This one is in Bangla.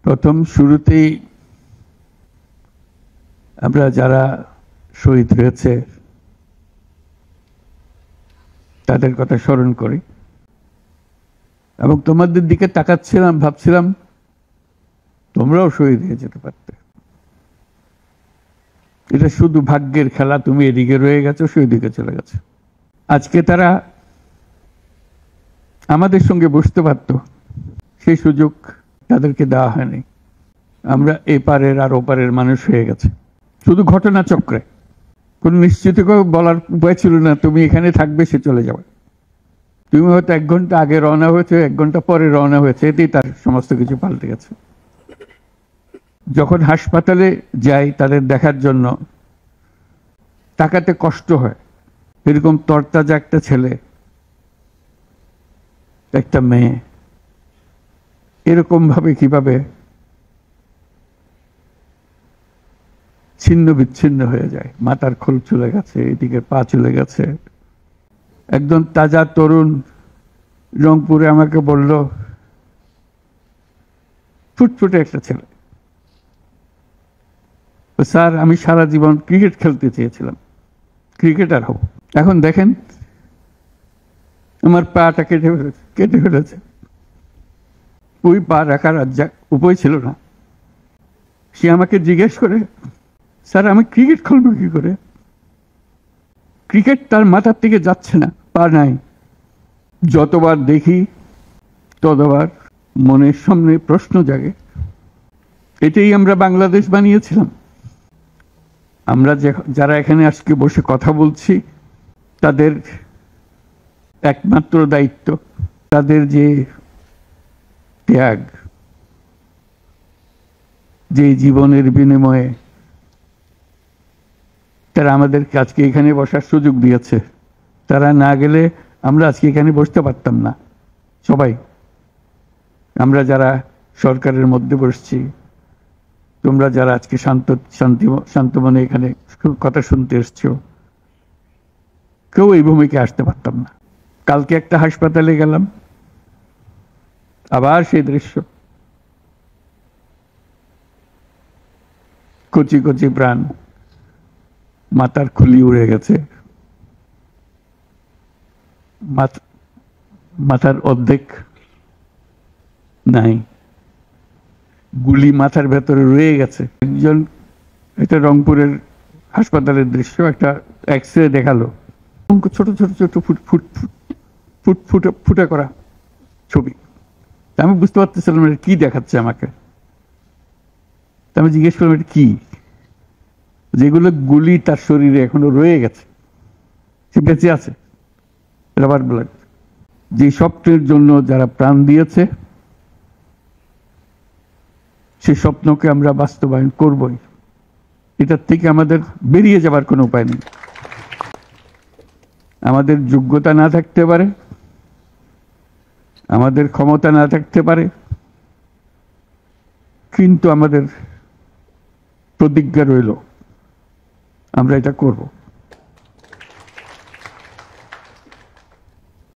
প্রথম শুরুতেই আমরা যারা শহীদ হয়েছে তাদের কথা স্মরণ করি এবং তোমাদের দিকে তাকাচ্ছিলাম, ভাবছিলাম তোমরাও শহীদ হয়ে যেতে পারতে। এটা শুধু ভাগ্যের খেলা, তুমি এদিকে রয়ে গেছো, সেই দিকে চলে গেছে। আজকে তারা আমাদের সঙ্গে বসতে পারত, সেই সুযোগ তাদেরকে দেওয়া হয়নি। আমরা এপারের আর ওপারের মানুষ হয়ে গেছে শুধু ঘটনা চক্রে। কোন নিশ্চিত বলার উপায় ছিল না তুমি এখানে থাকবে, সে চলে যাবে। তুমি হয়তো 1 ঘন্টা আগে রওনা হয়েছে, 1 ঘন্টা পরে রওনা হয়েছে, এতেই তার সমস্ত কিছু পাল্টে গেছে। যখন হাসপাতালে যাই তাদের দেখার জন্য, তাকাতে কষ্ট হয়। এরকম তরতাজা একটা ছেলে, একটা মেয়ে এরকম ভাবে কিভাবে ছিন্ন বিচ্ছিন্ন হয়ে যায়। মাথার খোল চলে গেছে, এদিকে পা চলে গেছে। একদম তাজা তরুণ রংপুরে আমাকে বলল, ফুটফুটে একটা ছেলে, স্যার আমি সারা জীবন ক্রিকেট খেলতে চেয়েছিলাম, ক্রিকেটার হব। এখন দেখেন আমার পাটা কেটে ফেলেছে। ওই পা রাখার উপায় ছিল না। সে আমাকে জিজ্ঞেস করে, স্যার আমি ক্রিকেট খেলবো কি করে? ক্রিকেট তার মাথার থেকে যাচ্ছে না, পা নাই। যতবার দেখি ততবার মনের সামনে প্রশ্ন জাগে। এটাই আমরা বাংলাদেশ বানিয়েছিলাম। আমরা যারা এখানে আজকে বসে কথা বলছি, তাদের একমাত্র দায়িত্ব, তাদের যে ত্যাগ, যে জীবনের বিনিময়ে তারা আমাদেরকে আজকে এখানে বসার সুযোগ দিয়েছে। তারা না গেলে আমরা আজকে এখানে বসতে পারতাম না। সবাই আমরা যারা সরকারের মধ্যে বসছি, তোমরা যারা আজকে শান্ত মনে এখানে কথা শুনতে এসছো, কেউ এই ভূমিকে আসতে পারতাম না। কালকে একটা হাসপাতালে গেলাম, আবার সেই দৃশ্য, কচি কচি প্রাণ, মাথার খুলি উড়ে গেছে, মাথার অর্ধেক নাই, গুলি মাথার ভেতরে রয়ে গেছে। একজন, এটা রংপুরের হাসপাতালের দৃশ্য, একটা এক্সরে দেখালো, ছোট ছোট ছোট ফুটে করা ছবি। আমি বুঝতে পারতেছিলাম এটা কি দেখাচ্ছে আমাকে। আমি জিজ্ঞেস করলাম এটা কি? যেগুলো গুলি তার শরীরে এখনো রয়ে গেছে, সে বেঁচে আছে, রাবার ব্লাড। যে স্বপ্নের জন্য যারা প্রাণ দিয়েছে, সে স্বপ্নকে আমরা বাস্তবায়ন করবই। এটার থেকে আমাদের বেরিয়ে যাবার কোনো উপায় নেই। আমাদের যোগ্যতা না থাকতে পারে, আমাদের ক্ষমতা না থাকতে পারে, কিন্তু আমাদের প্রতিজ্ঞা রইল আমরা এটা করব।